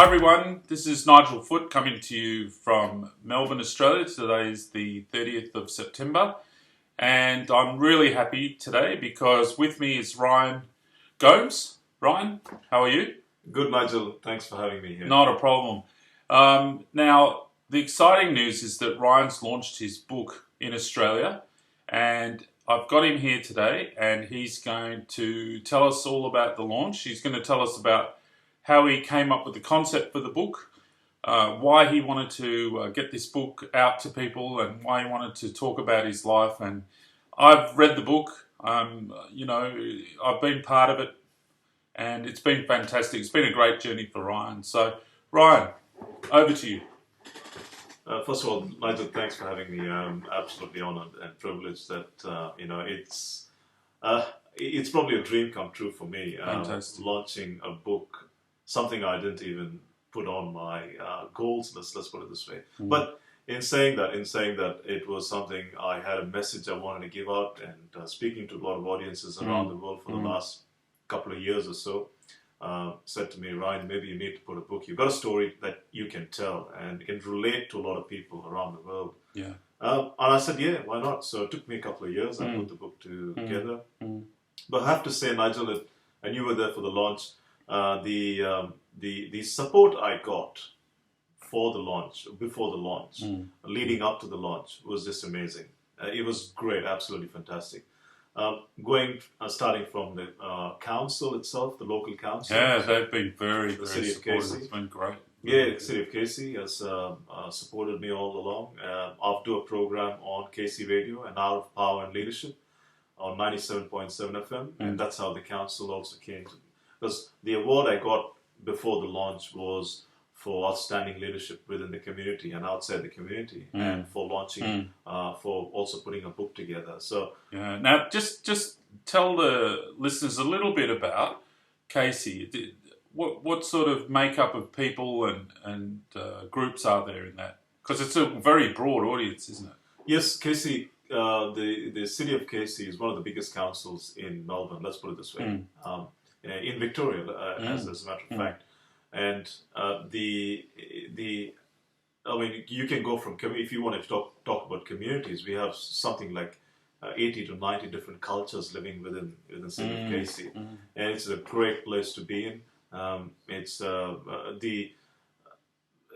Hi everyone, this is Nigel Foote coming to you from Melbourne, Australia. Today is the 30th of September and I'm really happy today because with me is Ryan Gomes. Ryan, how are you? Good, Nigel. Thanks for having me here. Not a problem. Now, the exciting news is that Ryan's launched his book in Australia and I've got him here today and he's going to tell us all about the launch. He's going to tell us about how he came up with the concept for the book, why he wanted to get this book out to people and why he wanted to talk about his life. And I've read the book, I've been part of it and it's been fantastic. It's been a great journey for Ryan. So, Ryan, over to you. First of all, Nigel, thanks for having me. I'm absolutely honored and privileged that, it's probably a dream come true for me. Fantastic. Launching a book, something I didn't even put on my goals, let's put it this way. But in saying that, it was something I had a message I wanted to give out and speaking to a lot of audiences around the world for the last couple of years or so. Said to me, Ryan, maybe you need to put a book. You've got a story that you can tell and you can relate to a lot of people around the world. Yeah. And I said, yeah, why not? So it took me a couple of years. I put the book together. But I have to say, Nigel, and you were there for the launch, the support I got for the launch, before the launch, leading up to the launch was just amazing. It was great, absolutely fantastic. Starting from the council itself, the local council. Yeah, they've been very City of supportive. Casey. It's been great. Yeah, the City of Casey has supported me all along. I'll do a program on Casey Radio, An Hour of Power and Leadership, on 97.7 FM, and that's how the council also came to. Because the award I got before the launch was for outstanding leadership within the community and outside the community, and for launching, for also putting a book together. So yeah. Now, just tell the listeners a little bit about Casey. What sort of makeup of people and groups are there in that? Because it's a very broad audience, isn't it? Yes, Casey. The City of Casey is one of the biggest councils in Melbourne. Let's put it this way. In Victoria, as a matter of fact. And you can go from, if you want to talk about communities, we have something like 80 to 90 different cultures living within the city of Casey, and it's a great place to be in.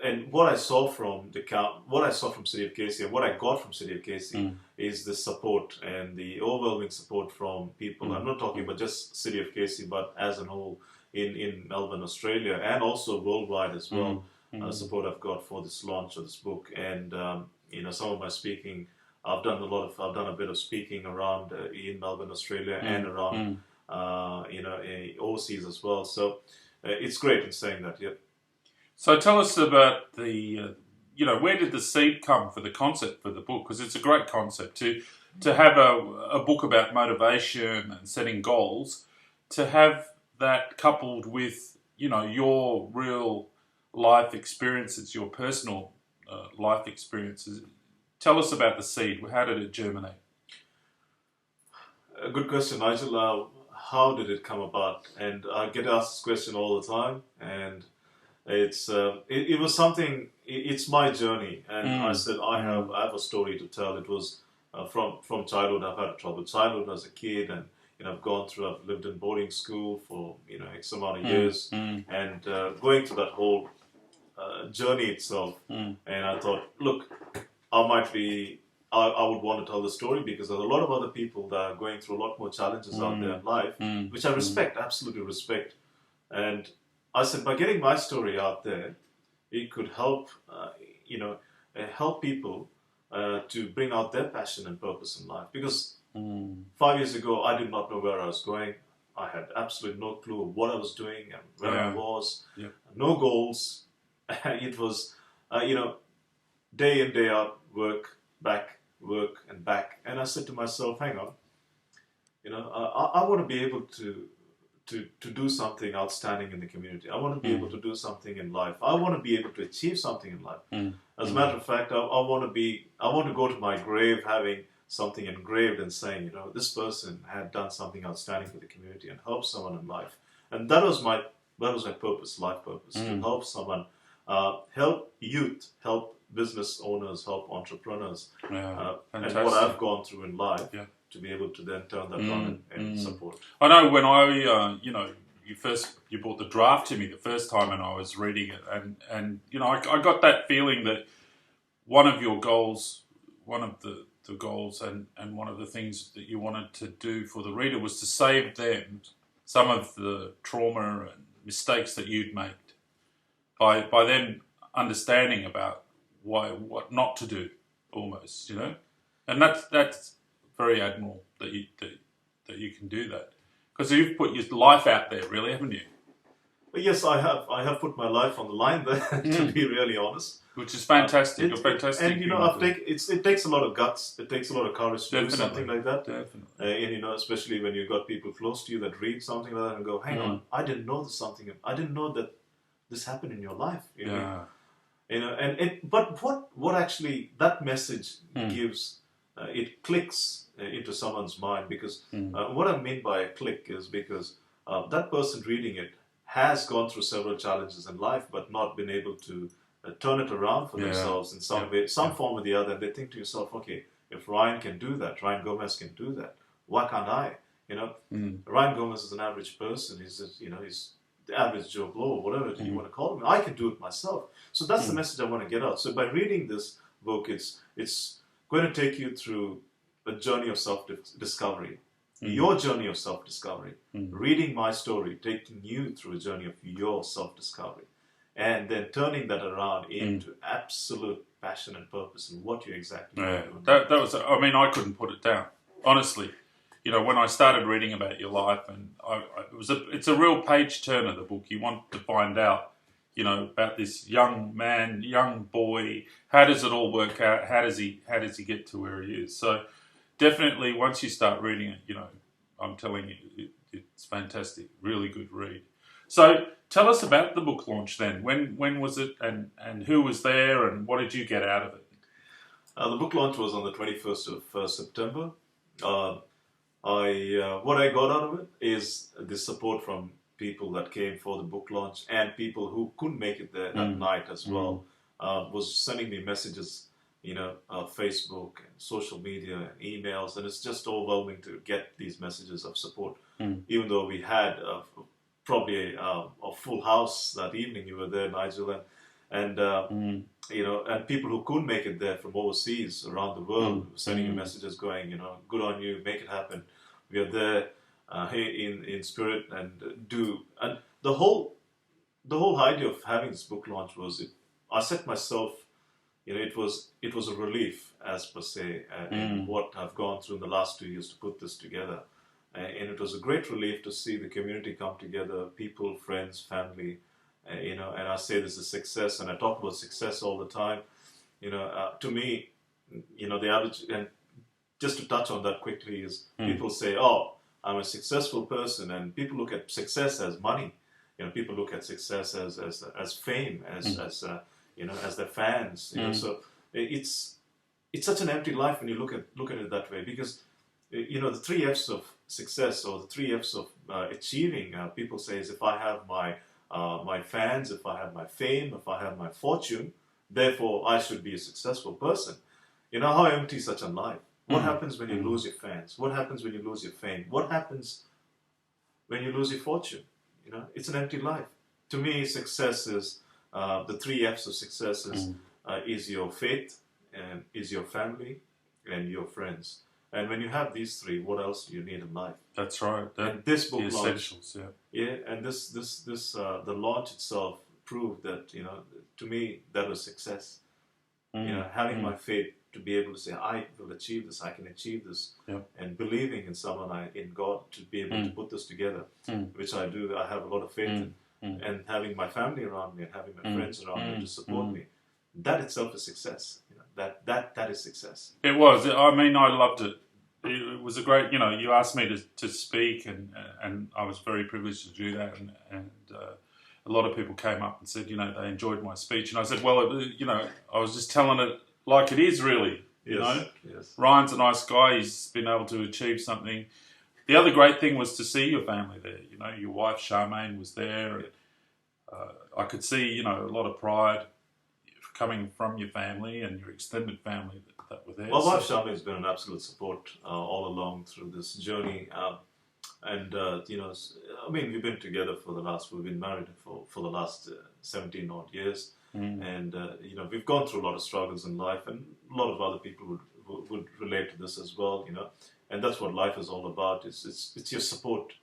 And what I saw from City of Casey, and what I got from City of Casey, is the support and the overwhelming support from people. I'm not talking about just City of Casey, but as a whole. In Melbourne, Australia, and also worldwide as well, support I've got for this launch of this book, and some of my speaking, I've done a bit of speaking around in Melbourne, Australia, and around overseas as well. So it's great in saying that. Yep. So tell us about the where did the seed come for the concept for the book? Because it's a great concept to have a book about motivation and setting goals, to have that coupled with, your real life experiences, your personal life experiences. Tell us about the seed. How did it germinate? A good question, Nigel. How did it come about? And I get asked this question all the time, and it was something. It's my journey, and I said I have a story to tell. It was from childhood. I've had a troubled childhood as a kid, and I've lived in boarding school for X amount of years, and going through that whole journey itself. And I thought, look, I would want to tell the story because there's a lot of other people that are going through a lot more challenges out there in life, which I respect, absolutely respect. And I said, by getting my story out there, it could help, help people to bring out their passion and purpose in life. Because 5 years ago, I did not know where I was going. I had absolutely no clue of what I was doing and where I was. Yep. No goals. It was, day in, day out, work and back. And I said to myself, hang on, I want to be able to do something outstanding in the community. I want to be able to do something in life. I want to be able to achieve something in life. As a matter of fact, I want to go to my grave having something engraved and saying, this person had done something outstanding for the community and helped someone in life. And that was my that was my purpose, life purpose, to help someone, help youth, help business owners, help entrepreneurs, and what I've gone through in life, to be able to then turn that on and support. I know when I, you brought the draft to me the first time, and I was reading it, and I got that feeling that one of your goals, one of the goals, and one of the things that you wanted to do for the reader was to save them some of the trauma and mistakes that you'd made by them understanding about what not to do, almost, and that's very admirable that you can do that, because you've put your life out there, really, haven't you? Well, yes, I have put my life on the line there, to be really honest. Which is fantastic. Fantastic. And it takes a lot of guts. It takes a lot of courage to do something like that. Definitely. And especially when you've got people close to you that read something like that and go, "Hang on, I didn't know I didn't know that this happened in your life." But what actually that message gives, it clicks into someone's mind, because what I mean by a click is because that person reading it has gone through several challenges in life, but not been able to turn it around for themselves in some way, some form or the other. And they think to yourself, okay, if Ryan can do that, Ryan Gomez can do that, why can't I? Ryan Gomez is an average person. He's the average Joe Blow, whatever you want to call him. I can do it myself. So that's the message I want to get out. So by reading this book, it's going to take you through a journey of self-discovery. Your journey of self-discovery. Reading my story, taking you through a journey of your self-discovery. And then turning that around into absolute passion and purpose in what you exactly want to do. That was, I couldn't put it down. Honestly, when I started reading about your life, and it's a real page turner, the book. You want to find out, about this young man, young boy. How does it all work out? How does he get to where he is? So definitely, once you start reading it, I'm telling you, it's fantastic. Really good read. So tell us about the book launch then. When was it, and who was there, and what did you get out of it? The book launch was on the 21st of September. What I got out of it is the support from people that came for the book launch, and people who couldn't make it there that night as well, was sending me messages, Facebook and social media and emails, and it's just overwhelming to get these messages of support. Even though we had probably a full house that evening, you were there, Nigel, and and people who couldn't make it there from overseas around the world sending you messages going, good on you, make it happen. We are there in spirit, and the whole idea of having this book launch was I set myself, it was a relief, as per se, in what I've gone through in the last 2 years to put this together. And it was a great relief to see the community come together, people, friends, family, and I say this is success, and I talk about success all the time. To me, the average, and just to touch on that quickly, is people say, oh, I'm a successful person, and people look at success as money. People look at success as fame, as their fans. So it's such an empty life when you look at it that way, because the 3 F's of success, or the 3 F's of achieving, people say, is if I have my fans, if I have my fame, if I have my fortune, therefore I should be a successful person. How empty is such a life? What happens when you lose your fans? What happens when you lose your fame? What happens when you lose your fortune? It's an empty life. To me, success is the 3 F's of success is your faith, and is your family, and your friends. And when you have these 3, what else do you need in life? That's right. And this book launch, essentials, and this the launch itself proved that to me that was success. Having my faith to be able to say, I will achieve this, I can achieve this, and believing in someone, in God, to be able to put this together, which I do. I have a lot of faith in, and having my family around me, and having my friends around me to support me, that itself is success. That is success. It was. I loved it. It was a great. You asked me to speak, and I was very privileged to do that, and a lot of people came up and said, they enjoyed my speech, and I said, well, I was just telling it like it is, really. Yes. Ryan's a nice guy. He's been able to achieve something. The other great thing was to see your family there. Your wife Charmaine was there, I could see, a lot of pride coming from your family and your extended family that were there. My wife Shami has been an absolute support all along through this journey. We've been together we've been married for the last 17 odd years. And, we've gone through a lot of struggles in life, and a lot of other people would relate to this as well, and that's what life is all about. It's your support,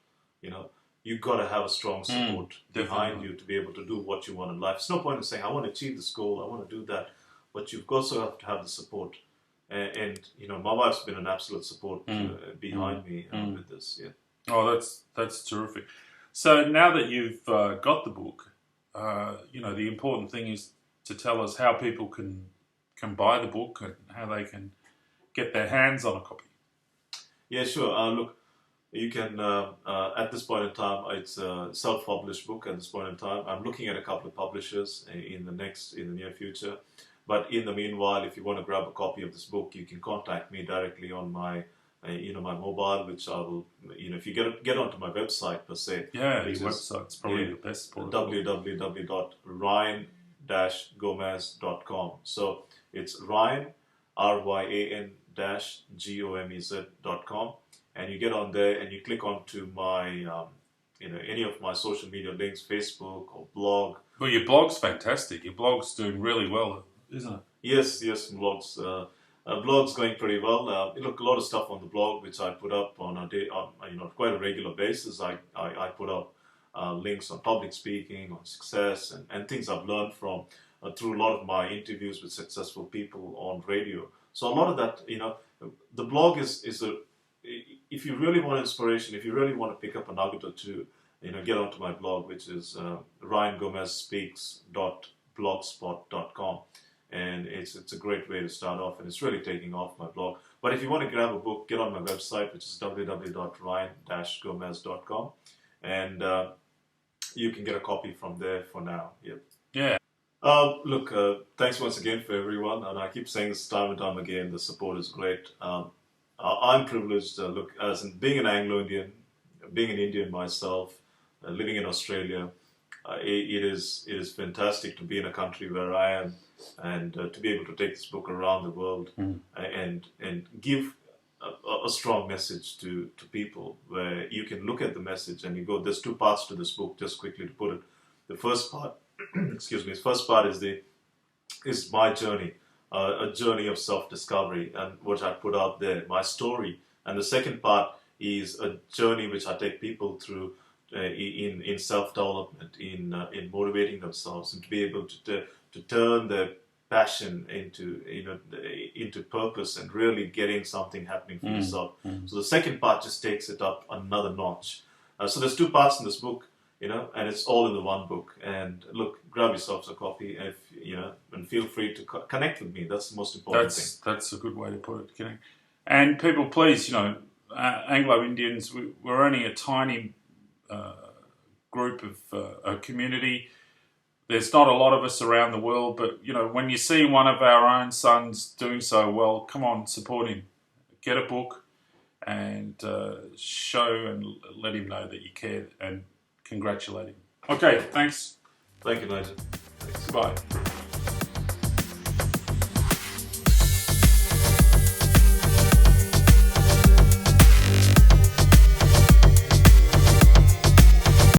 You've got to have a strong support behind you to be able to do what you want in life. It's no point in saying, I want to achieve this goal, I want to do that, but you've also have to have the support. And my wife's been an absolute support behind me with this, yeah. Oh, that's terrific. So now that you've got the book, the important thing is to tell us how people can buy the book and how they can get their hands on a copy. Yeah, sure. Look, you can, at this point in time, it's a self-published book at this point in time. I'm looking at a couple of publishers in the near future. But in the meanwhile, if you want to grab a copy of this book, you can contact me directly on my my mobile, which I will, if you get onto my website per se. Yeah, your website's probably the best part. www.ryan-gomez.com. So it's Ryan, RYAN-GOMEZ.com. And you get on there and you click onto my, any of my social media links, Facebook or blog. Well, your blog's fantastic. Your blog's doing really well, isn't it? Yes, blogs. Blog's going pretty well. Look, a lot of stuff on the blog which I put up on quite a regular basis. I put up links on public speaking, on success, and things I've learned from through a lot of my interviews with successful people on radio. So a lot of that, the blog is if you really want inspiration, if you really want to pick up a nugget or two, get onto my blog, which is ryangomezspeaks.blogspot.com. And it's a great way to start off, and it's really taking off, my blog. But if you want to grab a book, get on my website, which is www.ryan-gomez.com, and you can get a copy from there for now. Yep. Yeah. Look, thanks once again for everyone, and I keep saying this time and time again, the support is great. I'm privileged, as being an Anglo-Indian, being an Indian myself, living in Australia, it is fantastic to be in a country where I am, and to be able to take this book around the world and give a strong message to people, where you can look at the message and you go, there's two parts to this book, just quickly to put it. The first part, is my journey, a journey of self-discovery, and what I put out there, my story. And the second part is a journey which I take people through in self-development, in motivating themselves, and to be able to turn their passion into purpose and really getting something happening for yourself. So the second part just takes it up another notch. So there's two parts in this book, and it's all in the one book. And look, grab yourself a copy, and feel free to connect with me. That's the most important thing. That's a good way to put it, Kenny. And people, please, Anglo-Indians, we're only a tiny group of a community. There's not a lot of us around the world, but when you see one of our own sons doing so well, come on, support him. Get a book and show and let him know that you care, and congratulate him. Okay, thanks. Thank you, Nigel. Thanks. Bye.